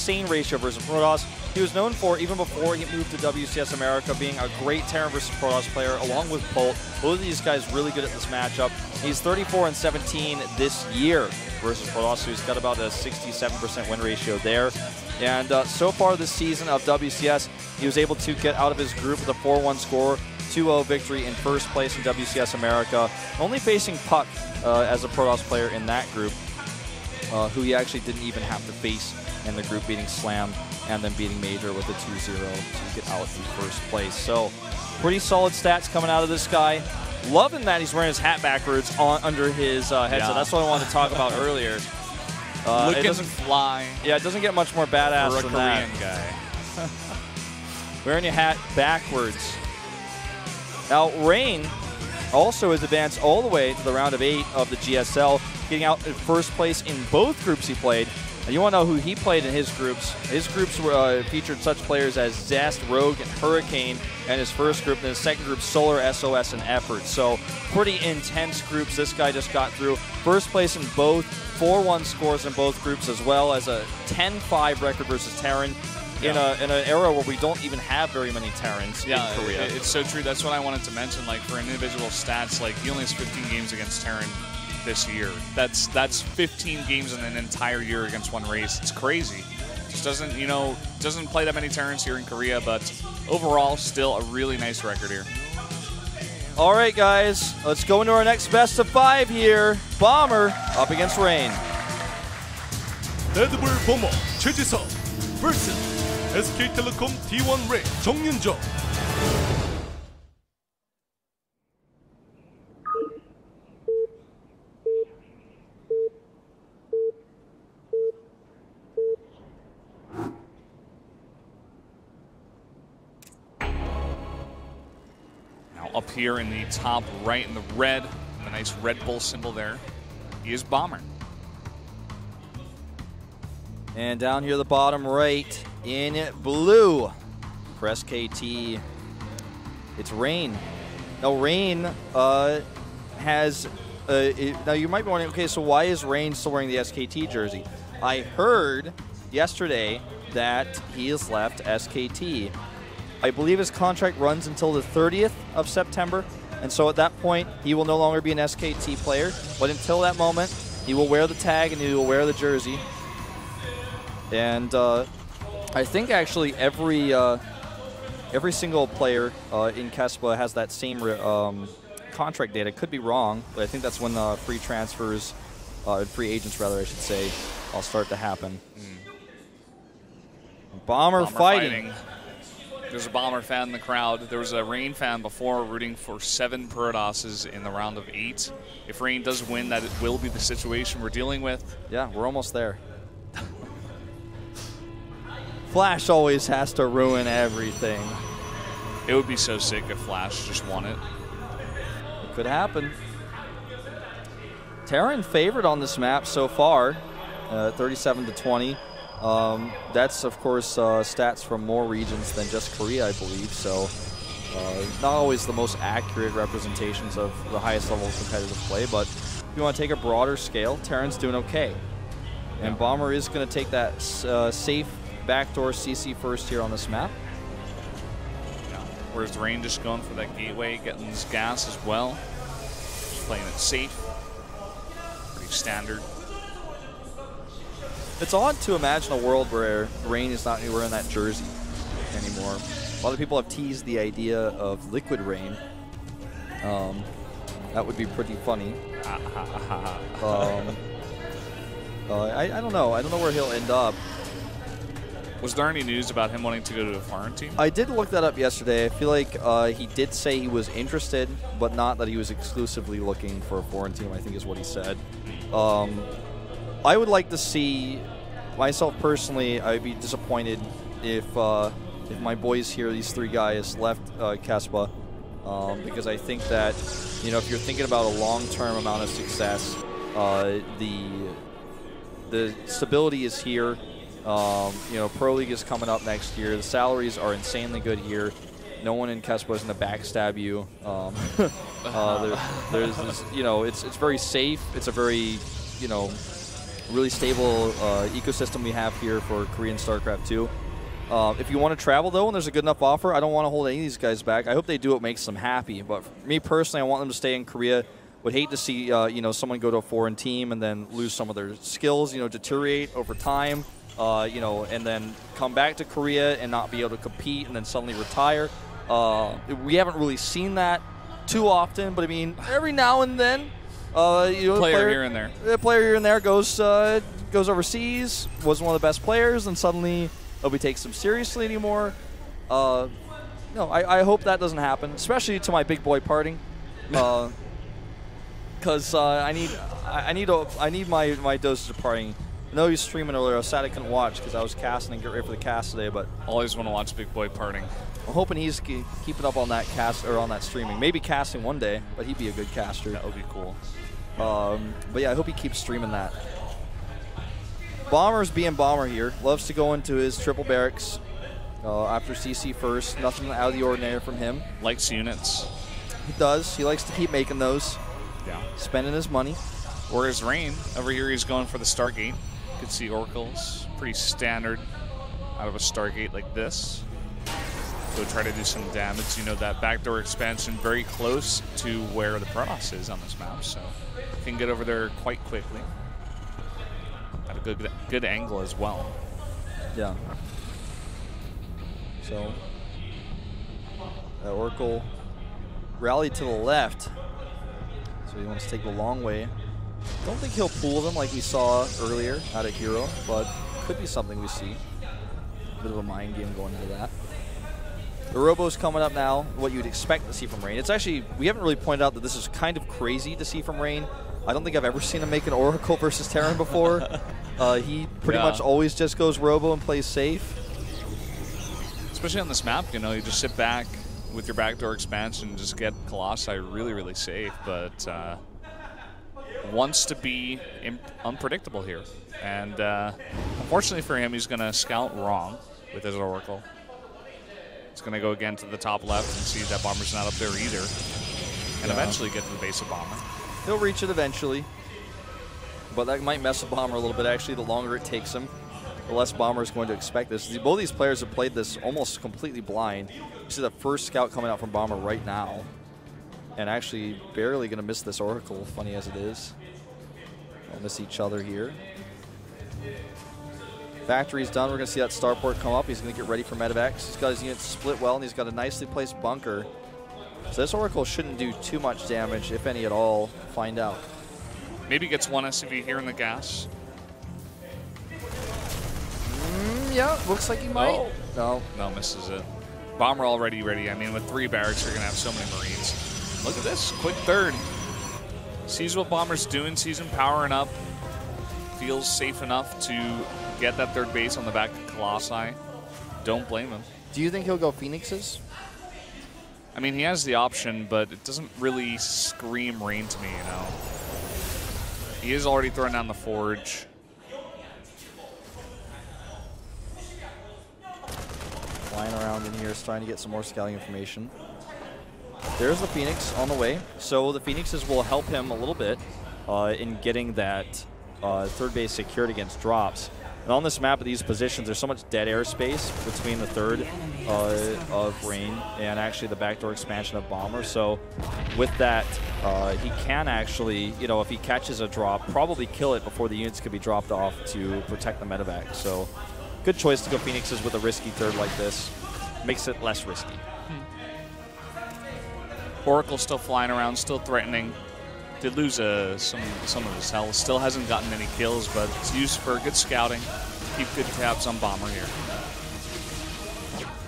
insane ratio versus Protoss. He was known for, even before he moved to WCS America, being a great Terran versus Protoss player, along with Bolt. Both of these guys really good at this matchup. He's 34-17 this year versus Protoss, so he's got about a 67% win ratio there. And so far this season of WCS, he was able to get out of his group with a 4-1 score, 2-0 victory in first place in WCS America, only facing Puck as a Protoss player in that group, who he actually didn't even have to face in the group, beating Slam and then beating Major with a 2-0 to get out in first place. So pretty solid stats coming out of this guy. Loving that he's wearing his hat backwards under his headset. Yeah. That's what I wanted to talk about earlier. It doesn't fly. Yeah, it doesn't get much more badass for a than Korean that. Wearing your hat backwards. Now, Rain also has advanced all the way to the round of 8 of the GSL, getting out in first place in both groups he played. And you want to know who he played in his groups. His groups were, featured such players as Zast, Rogue, and Hurricane in his first group. And his second group, Solar, SOS, and Effort. So pretty intense groups this guy just got through. First place in both, 4-1 scores in both groups, as well as a 10-5 record versus Terran. In an era where we don't even have very many Terrans in Korea. It's so true. That's what I wanted to mention. Like, for individual stats, like, he only has 15 games against Terran this year. That's 15 games in an entire year against one race. It's crazy. Just doesn't, you know, doesn't play that many Terrans here in Korea, but overall, still a really nice record here. All right, guys, let's go into our next best of 5 here. Bomber up against Rain. Red Bull Bomber 최지성 versus SK텔레콤 T1 Rain 정윤정. Now up here in the top right in the red, the nice Red Bull symbol there, he is Bomber. And down here the bottom right in blue for SKT, it's Rain. Now Rain has, now you might be wondering, okay, so why is Rain still wearing the SKT jersey? I heard yesterday that he has left SKT. I believe his contract runs until the 30th of September, and so at that point he will no longer be an SKT player, but until that moment he will wear the tag and he will wear the jersey. And I think actually every single player in KeSPA has that same contract date. I could be wrong, but I think that's when the free transfers, free agents rather, I should say, all start to happen. Bomber fighting. There's a Bomber fan in the crowd. There was a Rain fan before rooting for 7 Protosses in the round of 8. If Rain does win, that will be the situation we're dealing with. Yeah, we're almost there. Flash always has to ruin everything. It would be so sick if Flash just won it. It could happen. Terran favored on this map so far, 37-20. That's, of course, stats from more regions than just Korea, I believe. So not always the most accurate representations of the highest level of competitive play. But if you want to take a broader scale, Terran's doing okay. And Bomber is going to take that safe backdoor CC first here on this map. Yeah. Whereas Rain just going for that gateway, getting his gas as well. Just playing it safe. Pretty standard. It's odd to imagine a world where Rain is not wearing that jersey anymore. A lot of people have teased the idea of Liquid Rain. That would be pretty funny. I don't know. I don't know where he'll end up. Was there any news about him wanting to go to a foreign team? I did look that up yesterday. I feel like he did say he was interested, but not that he was exclusively looking for a foreign team, I think is what he said. I would like to see, myself personally, I'd be disappointed if my boys here, these 3 guys, left KeSPA, because I think that, you know, if you're thinking about a long-term amount of success, the stability is here. You know, Pro League is coming up next year. The salaries are insanely good here. No one in KeSPA is going to backstab you. There's this, you know, it's very safe. It's a very, you know, really stable ecosystem we have here for Korean StarCraft 2. If you want to travel, though, and there's a good enough offer, I don't want to hold any of these guys back. I hope they do what makes them happy. But for me personally, I want them to stay in Korea. Would hate to see someone go to a foreign team and then lose some of their skills, deteriorate over time, and then come back to Korea and not be able to compete and then suddenly retire. We haven't really seen that too often, but I mean, every now and then, player here and there. A player here and there goes overseas, was one of the best players, and suddenly nobody takes them seriously anymore. No, I hope that doesn't happen, especially to my big boy parting, because I need my doses of parting. I know he was streaming earlier. I was sad I couldn't watch because I was casting and get ready for the cast today, but always want to watch big boy parting. I'm hoping he's keeping up on that cast or on that streaming. Maybe casting one day, but he'd be a good caster. That would be cool. But yeah, I hope he keeps streaming that. Bomber's being Bomber here. Loves to go into his triple barracks after CC first. Nothing out of the ordinary from him. Likes units. He does. He likes to keep making those. Yeah. Spending his money. Whereas Rain, over here, he's going for the Stargate. You can see Oracles. Pretty standard out of a Stargate like this. Go try to do some damage. That backdoor expansion very close to where the Protoss is on this map, so can get over there quite quickly. At a good angle as well. Yeah. So that Oracle rallied to the left. So he wants to take the long way. Don't think he'll pull them like we saw earlier out of Hero, but could be something we see. A bit of a mind game going into that. The Robo's coming up now, what you'd expect to see from Rain. It's actually, we haven't really pointed out that this is kind of crazy to see from Rain. I don't think I've ever seen him make an Oracle versus Terran before. He pretty much always just goes Robo and plays safe. Especially on this map, you just sit back with your backdoor expansion and just get Colossi really, really safe, but wants to be unpredictable here. And unfortunately for him, he's going to scout wrong with his Oracle. He's going to go again to the top left and see that Bomber's not up there either. And eventually get to the base of Bomber. He'll reach it eventually. But that might mess with Bomber a little bit, actually. The longer it takes him, the less Bomber is going to expect this. Both these players have played this almost completely blind. You see the first scout coming out from Bomber right now. And actually barely going to miss this Oracle, funny as it is. They'll miss each other here. Factory's done. We're going to see that starport come up. He's going to get ready for medevacs. He's got his units split well, and he's got a nicely placed bunker. So this Oracle shouldn't do too much damage, if any at all. Find out. Maybe gets one SCV here in the gas. Yeah, looks like he might. No, misses it. Bomber already ready. I mean, with 3 barracks, you're going to have so many Marines. Look at this. Quick third. Sees what Bomber's doing. Sees him powering up. Feels safe enough to get that third base on the back of Colossi. Don't blame him. Do you think he'll go Phoenixes? I mean, he has the option, but it doesn't really scream Rain to me, He is already throwing down the Forge. Flying around in here, trying to get some more scouting information. There's the Phoenix on the way. So the Phoenixes will help him a little bit in getting that third base secured against drops. And on this map of these positions, there's so much dead airspace between the third of Rain and actually the backdoor expansion of Bomber. So with that, he can actually, if he catches a drop, probably kill it before the units could be dropped off to protect the medevac. So good choice to go Phoenixes with a risky third like this. Makes it less risky. Oracle still flying around, still threatening. Did lose some of his health. Still hasn't gotten any kills, but it's used for good scouting. Keep good tabs on Bomber here.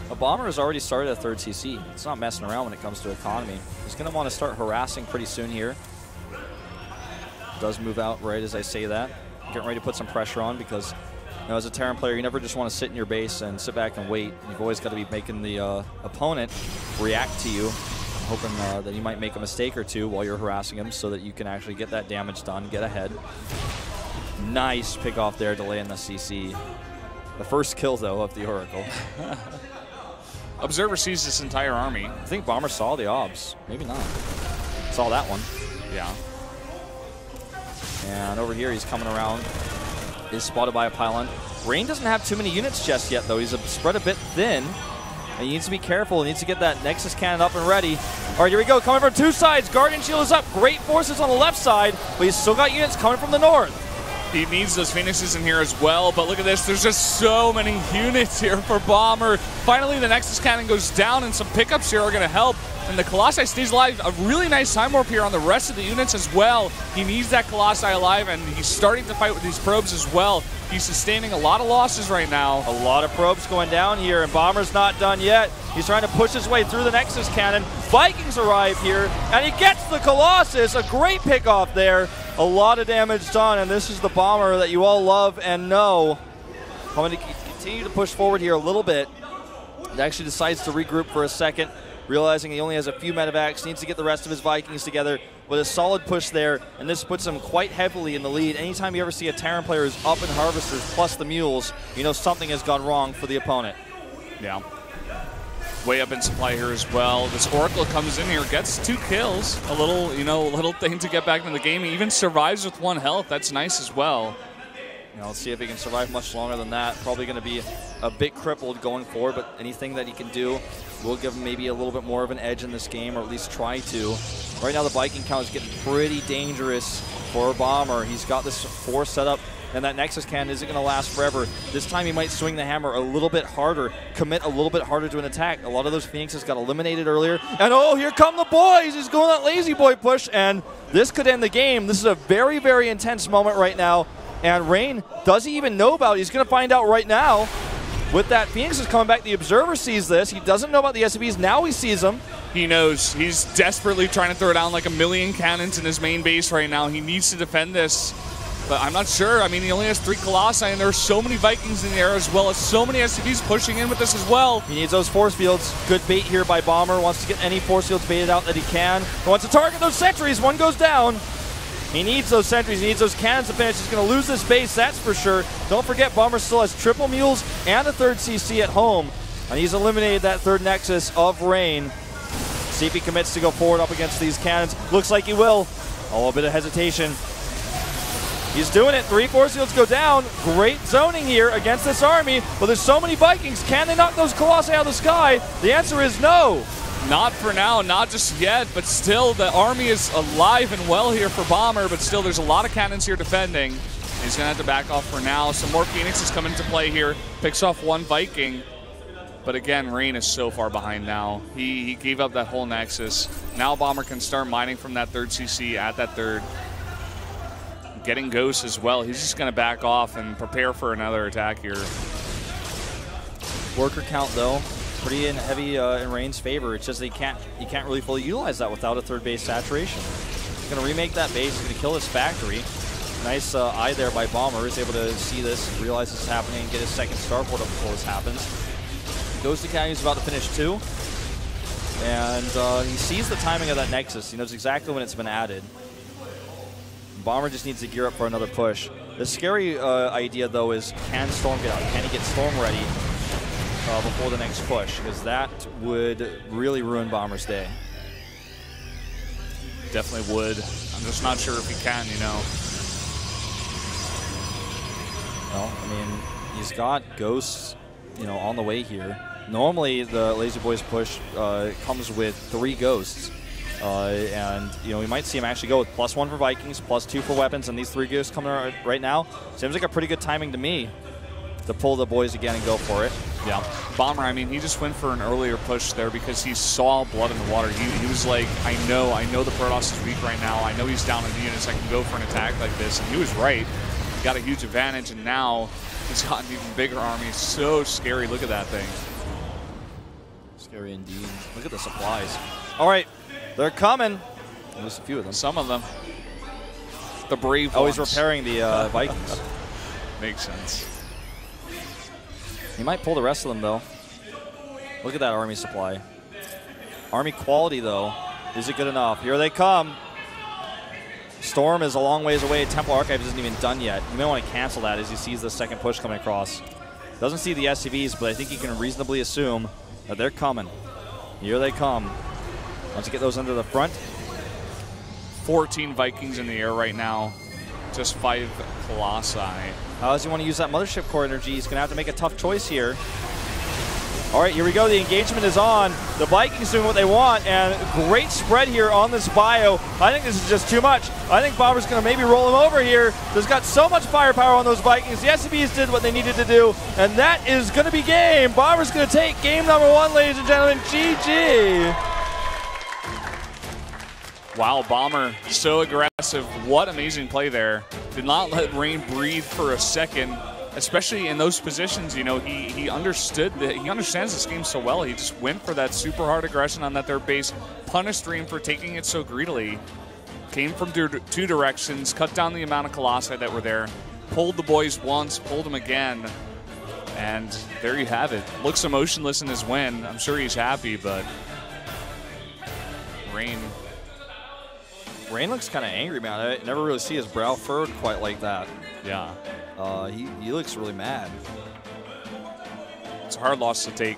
A Bomber has already started a third CC. It's not messing around when it comes to economy. He's going to want to start harassing pretty soon here. Does move out right as I say that. Getting ready to put some pressure on because as a Terran player, you never just want to sit in your base and sit back and wait. You've always got to be making the opponent react to you. Hoping that he might make a mistake or two while you're harassing him so that you can actually get that damage done, get ahead. Nice pick off there, delaying the CC. The first kill, though, of the Oracle. Observer sees this entire army. I think Bomber saw the obs. Maybe not. Saw that one. Yeah. And over here, he's coming around. is spotted by a pylon. Rain doesn't have too many units just yet, though. He's spread a bit thin. And he needs to be careful. He needs to get that Nexus cannon up and ready. All right, here we go. Coming from two sides. Guardian Shield is up. Great forces on the left side, but he's still got units coming from the north. He needs those Phoenixes in here as well, but look at this. There's just so many units here for Bomber. Finally, the Nexus cannon goes down, and some pickups here are going to help. And the Colossi stays alive. A really nice time warp here on the rest of the units as well. He needs that Colossi alive, and he's starting to fight with these probes as well. He's sustaining a lot of losses right now. A lot of probes going down here, and Bomber's not done yet. He's trying to push his way through the Nexus cannon. Vikings arrive here, and he gets the Colossus. A great pickoff there. A lot of damage done, and this is the Bomber that you all love and know. I'm going to continue to push forward here a little bit. He actually decides to regroup for a second, realizing he only has a few medevacs, needs to get the rest of his Vikings together with a solid push there, and this puts him quite heavily in the lead. Anytime you ever see a Terran player who's up in Harvesters plus the Mules, you know something has gone wrong for the opponent. Yeah. Way up in supply here as well. This Oracle comes in here, gets 2 kills. A little, little thing to get back into the game. He even survives with 1 health. That's nice as well. Now let's see if he can survive much longer than that. Probably going to be a bit crippled going forward, but anything that he can do will give him maybe a little bit more of an edge in this game, or at least try to. Right now the Viking count is getting pretty dangerous for Bomber. He's got this 4 set up, and that Nexus cannon isn't going to last forever. This time he might swing the hammer a little bit harder, commit a little bit harder to an attack. A lot of those Phoenixes got eliminated earlier. And oh, here come the boys! He's going that lazy boy push, and this could end the game. This is a very, very intense moment right now. And Rain, does he even know about it? He's going to find out right now. With that Phoenix is coming back, the Observer sees this. He doesn't know about the SCVs. Now he sees them. He knows. He's desperately trying to throw down like 1,000,000 cannons in his main base right now. He needs to defend this. But I'm not sure. I mean, he only has 3 Colossi, and there are so many Vikings in the air, as well as so many SCVs pushing in with this as well. He needs those force fields. Good bait here by Bomber. Wants to get any force fields baited out that he can. He wants to target those sentries. One goes down. He needs those sentries. He needs those cannons to finish. He's going to lose this base, that's for sure. Don't forget, Bomber still has triple Mules and a 3rd CC at home. And he's eliminated that 3rd Nexus of Rain. See if he commits to go forward up against these cannons. Looks like he will. A little bit of hesitation. He's doing it. 3 force fields go down. Great zoning here against this army. But there's so many Vikings. Can they knock those Colossi out of the sky? The answer is no. Not for now, not just yet, but still the army is alive and well here for Bomber, but still there's a lot of cannons here defending. He's going to have to back off for now. Some more Phoenixes come into play here. Picks off 1 Viking. But again, Rain is so far behind now. He gave up that whole Nexus. Now Bomber can start mining from that 3rd CC at that 3rd. Getting Ghosts as well. He's just going to back off and prepare for another attack here. Worker count, though, pretty heavy in Rain's favor. It's just that he can't really fully utilize that without a 3rd base saturation. He's going to remake that base. He's going to kill his factory. Nice eye there by Bomber. He's able to see this, realize this is happening, and get his 2nd starport up before this happens. Goes to Academy, he's about to finish 2. And he sees the timing of that Nexus. He knows exactly when it's been added. Bomber just needs to gear up for another push. The scary idea, though, is can Storm get out? Can he get Storm ready before the next push? Because that would really ruin Bomber's day. Definitely would. I'm just not sure if he can, Well, I mean, he's got Ghosts, on the way here. Normally, the Lazy Boys push comes with 3 Ghosts. And we might see him actually go with +1 for Vikings, +2 for weapons, and these 3 Ghosts coming out right now. Seems like a pretty good timing to me to pull the boys again and go for it. Yeah. Bomber, I mean, he just went for an earlier push there because he saw blood in the water. He was like, I know the Protoss is weak right now. I know he's down in the units. I can go for an attack like this. And he was right. He got a huge advantage, and now he's got an even bigger army. It's so scary. Look at that thing. Scary indeed. Look at the supplies. All right. They're coming. There's a few of them. Some of them. The brave ones. Oh, he's repairing the Vikings. Makes sense. He might pull the rest of them, though. Look at that army supply. Army quality, though. Is it good enough? Here they come. Storm is a long ways away. Temple Archives isn't even done yet. You may want to cancel that as he sees the 2nd push coming across. Doesn't see the SCVs, but I think you can reasonably assume that they're coming. Here they come. Once you get those under the front. 14 Vikings in the air right now. Just 5 Colossi. How does he want to use that Mothership Core energy? He's going to have to make a tough choice here. All right, here we go. The engagement is on. The Vikings doing what they want, and great spread here on this bio. I think this is just too much. I think Bomber's going to maybe roll him over here. There's got so much firepower on those Vikings. The SCBs did what they needed to do, and that is going to be game. Bomber's going to take game number 1, ladies and gentlemen. GG. Wow, Bomber, so aggressive. What amazing play there. Did not let Rain breathe for a second, especially in those positions. You know, he understood that, he understands this game so well. He just went for that super hard aggression on that third base, punished Rain for taking it so greedily. Came from two directions, cut down the amount of Colossi that were there, pulled the boys once, pulled them again, and there you have it. Looks emotionless in his win. I'm sure he's happy, but Rain looks kind of angry, man. I never really see his brow furrowed quite like that. Yeah. He looks really mad. It's a hard loss to take.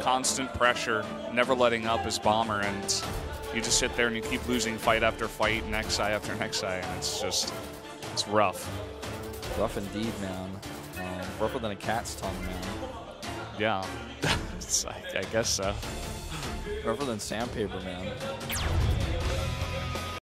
Constant pressure, never letting up as Bomber, and you just sit there and you keep losing fight after fight, next eye after next eye, and it's rough. Rough indeed, man. Rougher than a cat's tongue, man. Yeah, I guess so. Rougher than sandpaper, man.